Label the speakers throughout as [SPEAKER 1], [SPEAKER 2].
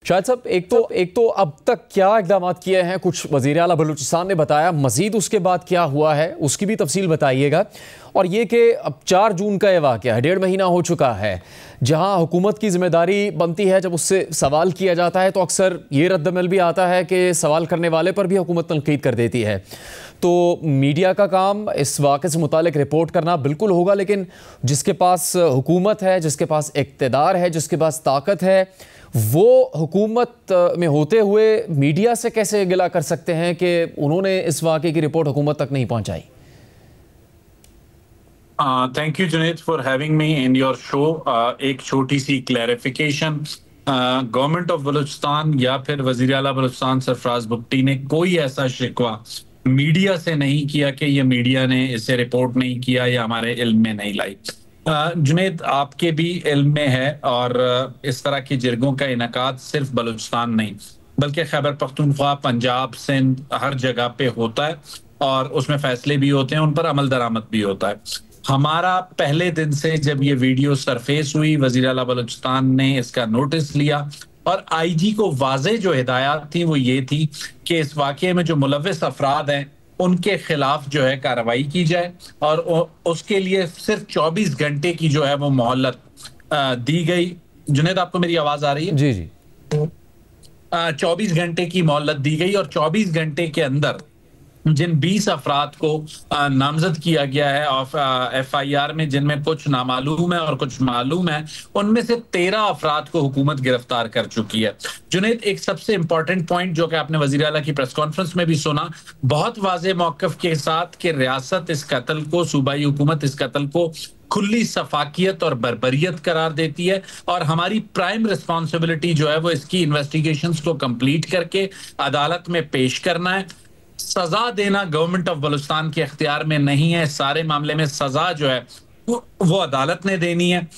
[SPEAKER 1] शायद साहब, एक तो अब तक क्या इकदाम किए हैं कुछ वज़ीर आला बलूचिस्तान ने बताया, मजीद उसके बाद क्या हुआ है उसकी भी तफसील बताइएगा। और ये कि अब 4 जून का ये वाक़या है, 1.5 महीना हो चुका है, जहां हुकूमत की जिम्मेदारी बनती है जब उससे सवाल किया जाता है तो अक्सर ये रद्दमल भी आता है कि सवाल करने वाले पर भी हुकूमत तनकीद कर देती है। तो मीडिया का काम इस वाक़े से मुतालिक रिपोर्ट करना बिल्कुल होगा, लेकिन जिसके पास हुकूमत है, जिसके पास इक़्तिदार है, जिसके पास ताकत है, वो हुकूमत में होते हुए मीडिया से कैसे गिला कर सकते हैं कि उन्होंने इस वाक़े की रिपोर्ट हुकूमत तक नहीं पहुंचाई?
[SPEAKER 2] Thank you Junaid for having me in your show. एक छोटी सी क्लैरिफिकेशन, गवर्नमेंट ऑफ बलूचिस्तान या फिर वज़ीर आला बलूचिस्तान सरफराज बुगटी ने कोई ऐसा शिकवा मीडिया से नहीं किया कि ये मीडिया ने इसे रिपोर्ट नहीं किया या हमारे इल्म में नहीं लाई। जुनैद, आपके भी इल्म में है, और इस तरह की जिरगों का इनकाद सिर्फ बलूचिस्तान नहीं बल्कि खैबर पख्तूनख्वा, पंजाब, सिंध, हर जगह पे होता है और उसमें फैसले भी होते हैं, उन पर अमल दरामद भी होता है। हमारा पहले दिन से जब ये वीडियो सरफेस हुई, वज़ीर आला बलूचिस्तान ने इसका नोटिस लिया और आईजी को वाज़ेह जो हिदायत थी वो ये थी कि इस वाक़ये में जो मुलव्विस अफराद हैं उनके खिलाफ जो है कार्रवाई की जाए, और उसके लिए सिर्फ 24 घंटे की जो है वो मोहलत दी गई। जुनैद, आपको मेरी आवाज आ रही है?
[SPEAKER 1] जी जी।
[SPEAKER 2] 24 घंटे की मोहलत दी गई और 24 घंटे के अंदर जिन 20 अफराद को नामजद किया गया है FIR में, जिनमें कुछ नामालूम है और कुछ मालूम है, उनमें से 13 अफराद को हुकूमत गिरफ्तार कर चुकी है। जुनैद, एक सबसे इंपॉर्टेंट पॉइंट जो कि आपने वज़ीर आला की प्रेस कॉन्फ्रेंस में भी सुना, बहुत वाज़ेह मौक़िफ़ के साथ कि रियासत इस कत्ल को, सूबाई हुकूमत इस कत्ल को खुली सफाकियत और बर्बरियत करार देती है, और हमारी प्राइम रिस्पॉन्सिबिलिटी जो है वो इसकी इन्वेस्टिगेशंस को कंप्लीट करके अदालत में पेश करना है। सजा देना गवर्नमेंट ऑफ बलूचिस्तान के इख्तियार में नहीं है। सारे मामले में सजा जो है वो अदालत ने देनी है।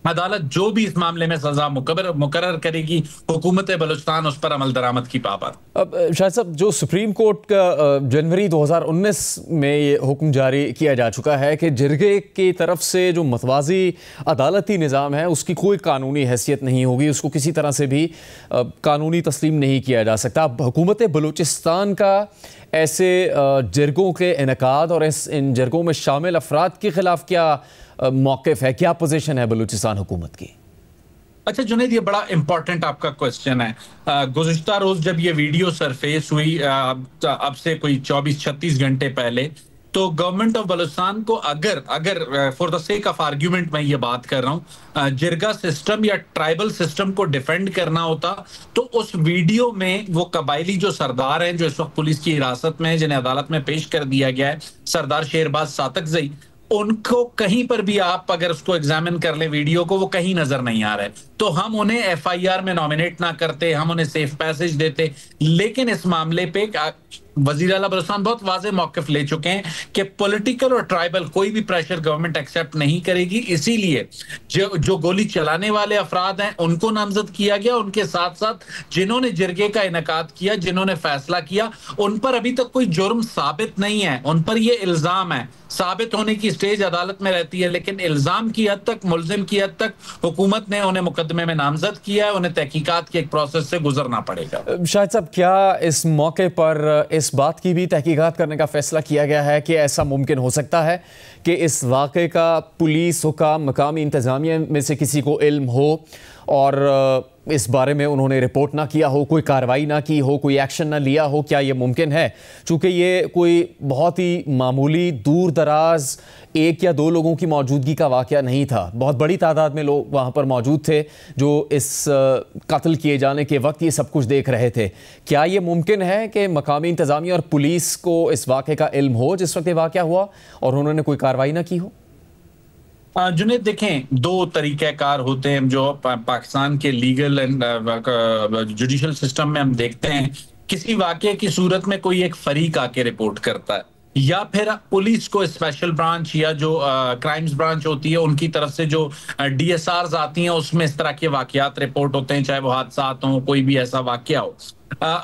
[SPEAKER 2] अदालत जो भी इस मामले में सजा मुकर्रर करेगी, हुकूमत बलूचिस्तान उस पर अमल दरामद की पाबंद।
[SPEAKER 1] अब शायद साहब, जो सुप्रीम कोर्ट का जनवरी 2019 में ये हुक्म जारी किया जा चुका है कि जिरगे की तरफ से जो मतवाजी अदालती निज़ाम है उसकी कोई कानूनी हैसियत नहीं होगी, उसको किसी तरह से भी कानूनी तस्लीम नहीं किया जा सकता। अब हुकूमत बलूचिस्तान का ऐसे जिरगों के इनकाद और इन जिरगों में शामिल अफराद के खिलाफ क्या मौक़िफ़ है, क्या पोजीशन है बलूचिस्तान हुकूमत की?
[SPEAKER 2] अच्छा जुनैद, ये बड़ा इंपॉर्टेंट आपका क्वेश्चन है। गुज़िश्ता रोज जब ये वीडियो सरफेस हुई, अब से कोई 24-36 घंटे पहले, तो गवर्नमेंट ऑफ बलूचिस्तान को अगर for the sake of argument मैं ये बात कर रहा हूँ, जिरगा सिस्टम या ट्राइबल सिस्टम को डिफेंड करना होता, तो उस वीडियो में वो कबायली जो सरदार हैं जो इस वक्त पुलिस की हिरासत में हैं, जिन्हें अदालत में पेश कर दिया गया है, सरदार शेरबाज सातकजई, उनको कहीं पर भी आप अगर उसको एग्जामिन कर ले वीडियो को, वो कहीं नजर नहीं आ रहा है। तो हम उन्हें FIR में नॉमिनेट ना करते, हम उन्हें सेफ पैसेज देते। लेकिन इस मामले पे वज़ीर आला बलूचिस्तान बहुत वाज़ेह मौक़िफ़ ले चुके हैं कि पॉलिटिकल और ट्राइबल कोई भी प्रेशर गवर्नमेंट एक्सेप्ट नहीं करेगी। इसीलिए जो गोली चलाने वाले अफराद हैं उनको नामजद किया गया, उनके साथ साथ जिन्होंने जिरगे का इनकाद किया, जिन्होंने फैसला किया, उन पर अभी तक कोई जुर्म साबित नहीं है। उन पर ये इल्जाम है, साबित होने की स्टेज अदालत में रहती है, लेकिन इल्जाम की हद तक, मुल्जिम की हद तक हुकूमत ने उन्हें मुकदमे में नामजद किया है। उन्हें तहकीकात के एक प्रोसेस से गुजरना पड़ेगा।
[SPEAKER 1] शाहिद साहब, क्या इस मौके पर इस बात की भी तहकीकात करने का फैसला किया गया है कि ऐसा मुमकिन हो सकता है कि इस वाक़े का पुलिस हुकाम, मकामी इंतज़ामिया में से किसी को इल्म हो और इस बारे में उन्होंने रिपोर्ट ना किया हो, कोई कार्रवाई ना की हो, कोई एक्शन ना लिया हो? क्या ये मुमकिन है? चूँकि ये कोई बहुत ही मामूली दूर दराज 1 या 2 लोगों की मौजूदगी का वाक़या नहीं था, बहुत बड़ी तादाद में लोग वहाँ पर मौजूद थे जो इस कत्ल किए जाने के वक्त ये सब कुछ देख रहे थे। क्या ये मुमकिन है कि मकामी इंतज़ामिया और पुलिस को इस वाक़े का इल्म हो जिस वक्त ये वाक़या हुआ और उन्होंने कोई कार्रवाई ना की हो?
[SPEAKER 2] जुनैद, देखें, 2 तरीक़ेकार होते हैं जो पाकिस्तान के लीगल एंड जुडिशल सिस्टम में हम देखते हैं। किसी वाक़ये की सूरत में कोई एक फरीक आके रिपोर्ट करता है, या फिर पुलिस को स्पेशल ब्रांच या जो क्राइम्स ब्रांच होती है उनकी तरफ से जो DSRs आती हैं, उसमें इस तरह के वाक़यात रिपोर्ट होते हैं, चाहे वो हादसात हों, कोई भी ऐसा वाक़या हो।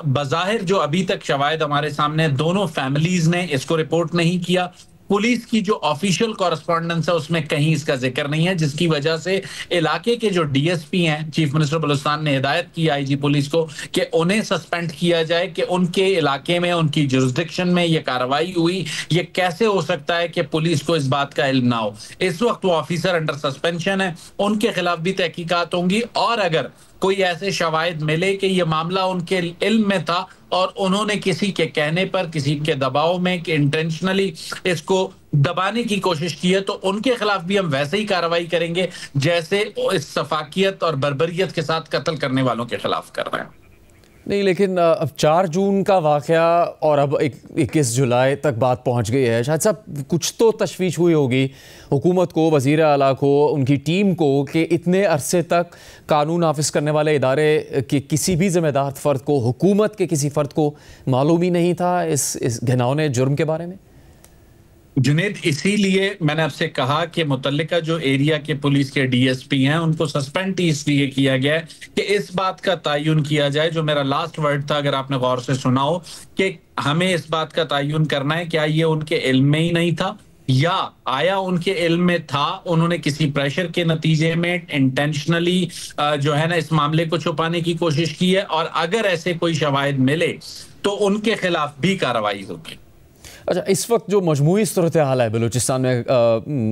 [SPEAKER 2] बज़ाहिर जो अभी तक शवाहिद हमारे सामने, दोनों फैमिलीज ने इसको रिपोर्ट नहीं किया। पुलिस की जो ऑफिशियल कॉरेस्पॉन्डेंस है उसमें कहीं इसका जिक्र नहीं है, जिसकी वजह से इलाके के जो डीएसपी हैं, चीफ मिनिस्टर बलूचिस्तान ने हिदायत की आईजी पुलिस को कि उन्हें सस्पेंड किया जाए कि उनके इलाके में, उनकी जुरिस्डिक्शन में ये कार्रवाई हुई। ये कैसे हो सकता है कि पुलिस को इस बात का इल्म ना हो? इस वक्त वो ऑफिसर अंडर सस्पेंशन है, उनके खिलाफ भी तहकीकात होंगी, और अगर कोई ऐसे शवाहिद मिले कि ये मामला उनके इल्म में था और उन्होंने किसी के कहने पर, किसी के दबाव में, कि इंटेंशनली इसको दबाने की कोशिश की है, तो उनके खिलाफ भी हम वैसे ही कार्रवाई करेंगे जैसे इस सफाकियत और बर्बरियत के साथ कत्ल करने वालों के खिलाफ कर रहे हैं।
[SPEAKER 1] नहीं, लेकिन अब 4 जून का वाक़या और अब 21 जुलाई तक बात पहुंच गई है। शायद साहब कुछ तो तशवीश हुई होगी हुकूमत को, वज़ीर आला को, उनकी टीम को, कि इतने अरसे तक कानून नाफिज करने वाले इदारे के किसी भी ज़िम्मेदार फ़र्द को, हुकूमत के किसी फ़र्द को मालूम ही नहीं था इस घिनौने जुर्म के बारे में।
[SPEAKER 2] जुनेद, इसीलिए मैंने आपसे कहा कि मुतल्लिका जो एरिया के पुलिस के डीएसपी हैं उनको सस्पेंड इसलिए किया गया है कि इस बात का तयन किया जाए, जो मेरा लास्ट वर्ड था अगर आपने गौर से सुना हो, कि हमें इस बात का तयन करना है क्या ये उनके इल्म में ही नहीं था या आया उनके इल्म में था, उन्होंने किसी प्रेशर के नतीजे में इंटेंशनली जो है ना इस मामले को छुपाने की कोशिश की है, और अगर ऐसे कोई शवाहिद मिले तो उनके खिलाफ भी कार्रवाई होगी।
[SPEAKER 1] अच्छा, इस वक्त जो मजमूई सूरत हाल है बलूचिस्तान में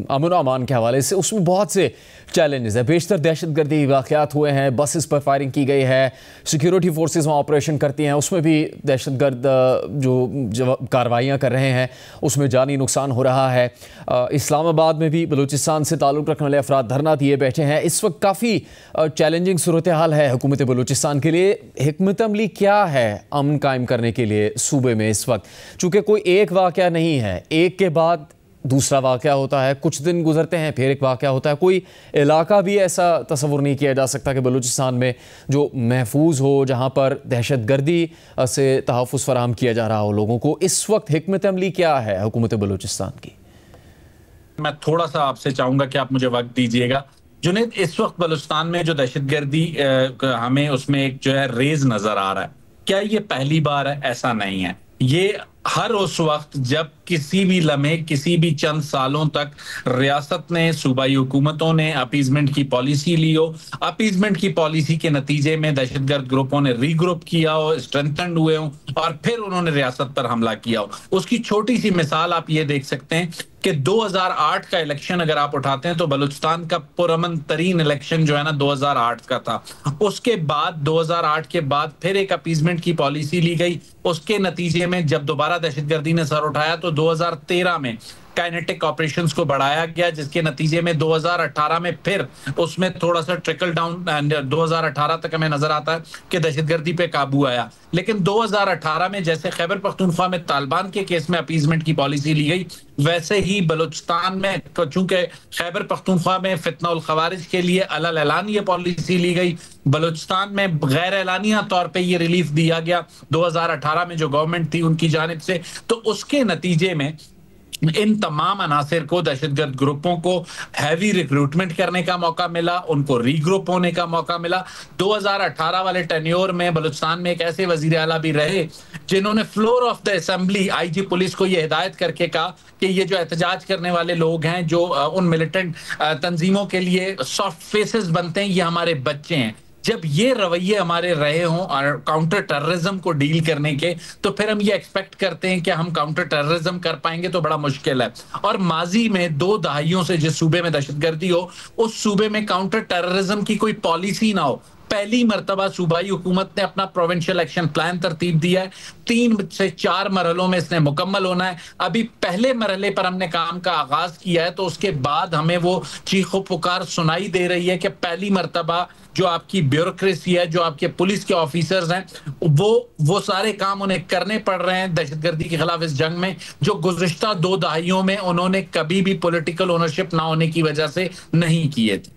[SPEAKER 1] अमन अमान के हवाले से, उसमें बहुत से चैलेंजेस है। बेशतर दहशतगर्दी वाक़यात हुए हैं, बसेस पर फायरिंग की गई है, सिक्योरिटी फोर्सेस वहाँ ऑपरेशन करती हैं, उसमें भी दहशतगर्द जो कार्रवाइयाँ कर रहे हैं उसमें जानी नुकसान हो रहा है। इस्लामाबाद में भी बलूचिस्तान से ताल्लुक़ रखने वाले अफराद धरना दिए बैठे हैं। इस वक्त काफ़ी चैलेंजिंग सूरत हाल है हुकूमत बलूचिस्तान के लिए। हिकमत अमली क्या है अमन कायम करने के लिए सूबे में इस वक्त? चूँकि कोई एक वाक़या नहीं है, एक के बाद दूसरा वाक़या होता है, कुछ दिन गुजरते हैं फिर एक वाक़या होता है। कोई इलाका भी ऐसा तस्वुर नहीं किया जा सकता कि बलूचिस्तान में जो महफूज हो, जहाँ पर दहशतगर्दी से तहफ़्फ़ुज़ फराहम किया जा रहा हो लोगों को। इस वक्त हिकमत अमली क्या है हुकूमत बलूचिस्तान की?
[SPEAKER 2] मैं थोड़ा सा आपसे चाहूँगा कि आप मुझे वक्त दीजिएगा। जुनेद, इस वक्त बलूचिस्तान में जो दहशतगर्दी हमें उसमें एक जो है रेज नज़र आ रहा है, क्या ये पहली बार है? ऐसा नहीं है। ये हर उस वक्त जब किसी भी लम्हे, किसी भी चंद सालों तक रियासत ने, सूबाई हुकूमतों ने अपीजमेंट की पॉलिसी ली हो, अपीजमेंट की पॉलिसी के नतीजे में दहशतगर्द ग्रुपों ने रीग्रुप किया हो, स्ट्रेंथेंड हुए हों और फिर उन्होंने रियासत पर हमला किया हो। उसकी छोटी सी मिसाल आप ये देख सकते हैं कि 2008 का इलेक्शन अगर आप उठाते हैं तो बलूचिस्तान का पुरअमन तरीन इलेक्शन जो है ना 2008 का था। उसके बाद 2008 के बाद फिर एक अपीजमेंट की पॉलिसी ली गई। उसके नतीजे में जब दोबारा दहशतगर्दी ने सर उठाया तो 2013 में काइनेटिक ऑपरेशंस को बढ़ाया गया, जिसके नतीजे में 2018 में फिर उसमें थोड़ा सा ट्रिकल डाउन 2018 तक हमें नजर आता है कि दहशतगर्दी पे काबू आया। लेकिन 2018 में जैसे खैबर पख्तूनख्वा में तालिबान के केस में अपीजमेंट की पॉलिसी ली गई, वैसे ही बलूचिस्तान में चूंकि खैबर पख्तूनख्वा में फितना उल खवारिज के लिए अलल ऐलान ये पॉलिसी ली गई, बलूचिस्तान में गैर ऐलानिया तौर पे ये रिलीफ दिया गया 2018 में जो गवर्नमेंट थी उनकी जानिब से। तो उसके नतीजे में इन तमाम अनासिर को, दहशतगर्द ग्रुपों को हैवी रिक्रूटमेंट करने का मौका मिला, उनको रीग्रुप होने का मौका मिला। 2018 वाले टेन्योर में बलूचिस्तान में एक ऐसे वजीर आला भी रहे जिन्होंने floor of the assembly IG police को यह हिदायत करके कहा कि ये जो एहतजाज करने वाले लोग हैं, जो उन मिलिटेंट तंजीमों के लिए सॉफ्ट फेसेस बनते हैं, ये हमारे बच्चे हैं। जब ये रवैये हमारे रहे हों और काउंटर टेररिज्म को डील करने के, तो फिर हम ये एक्सपेक्ट करते हैं कि हम काउंटर टेररिज्म कर पाएंगे तो बड़ा मुश्किल है। और माजी में 2 दहाइयों से जिस सूबे में दहशतगर्दी हो, उस सूबे में काउंटर टेररिज्म की कोई पॉलिसी ना हो। पहली मर्तबा सूबाई हुकूमत ने अपना प्रोविंशियल एक्शन प्लान तरतीब दिया है। 3 से 4 मरहलों में इसने मुकम्मल होना है। अभी पहले मरहले पर हमने काम का आगाज किया है, तो उसके बाद हमें वो चीखो पुकार सुनाई दे रही है कि पहली मर्तबा जो आपकी ब्यूरोक्रेसी है, जो आपके पुलिस के ऑफिसर्स हैं, वो सारे काम उन्हें करने पड़ रहे हैं दहशतगर्दी के खिलाफ इस जंग में, जो गुज़िश्ता 2 दहाइयों में उन्होंने कभी भी पॉलिटिकल ओनरशिप ना होने की वजह से नहीं किए थे।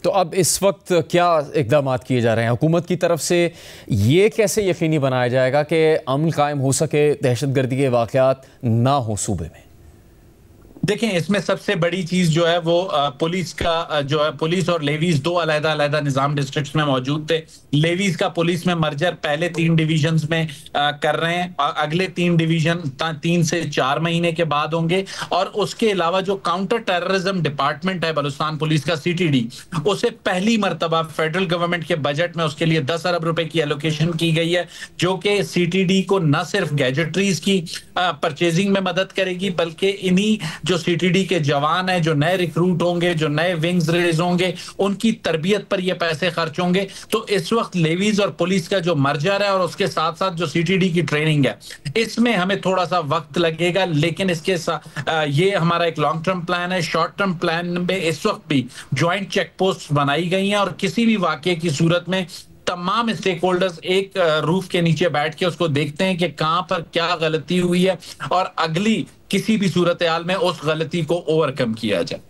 [SPEAKER 1] तो अब इस वक्त क्या इक़दाम किए जा रहे हैं हुकूमत की तरफ से? ये कैसे यकीनी बनाया जाएगा कि अमन कायम हो सके, दहशतगर्दी के वाक़यात ना हो सूबे में?
[SPEAKER 2] देखें, इसमें सबसे बड़ी चीज जो है वो पुलिस का जो है, पुलिस और लेवीज दो अलग-अलग निजाम डिस्ट्रिक्ट्स में मौजूद थे। लेवीज का पुलिस में मर्जर पहले 3 डिवीजन्स में कर रहे हैं, अगले 3 डिवीजन 3 से 4 महीने के बाद होंगे। और उसके अलावा जो काउंटर टेररिज्म डिपार्टमेंट है बलूचिस्तान पुलिस का, सीटीडी, उसे पहली मर्तबा फेडरल गवर्नमेंट के बजट में उसके लिए 10 अरब रुपए की एलोकेशन की गई है, जो कि सीटीडी को न सिर्फ गैजेटरीज की परचेजिंग में मदद करेगी, बल्कि इन्हीं जो सीटीडी के जवान हैं, जो नए रिक्रूट होंगे, जो नए विंग्स रिलीज होंगे, उनकी तरबियत पर ये पैसे खर्च होंगे। तो इस वक्त लेवीज और पुलिस का जो मर्जर है और उसके साथ साथ जो सीटीडी की ट्रेनिंग है, इसमें हमें थोड़ा सा वक्त लगेगा, लेकिन इसके साथ ये हमारा एक लॉन्ग टर्म प्लान है। शॉर्ट टर्म प्लान में इस वक्त भी ज्वाइंट चेक पोस्ट बनाई गई हैं और किसी भी वाकये की सूरत में तमाम स्टेक होल्डर्स एक रूफ के नीचे बैठ के उसको देखते हैं कि कहां पर क्या गलती हुई है और अगली किसी भी सूरत हाल में उस गलती को ओवरकम किया जाए।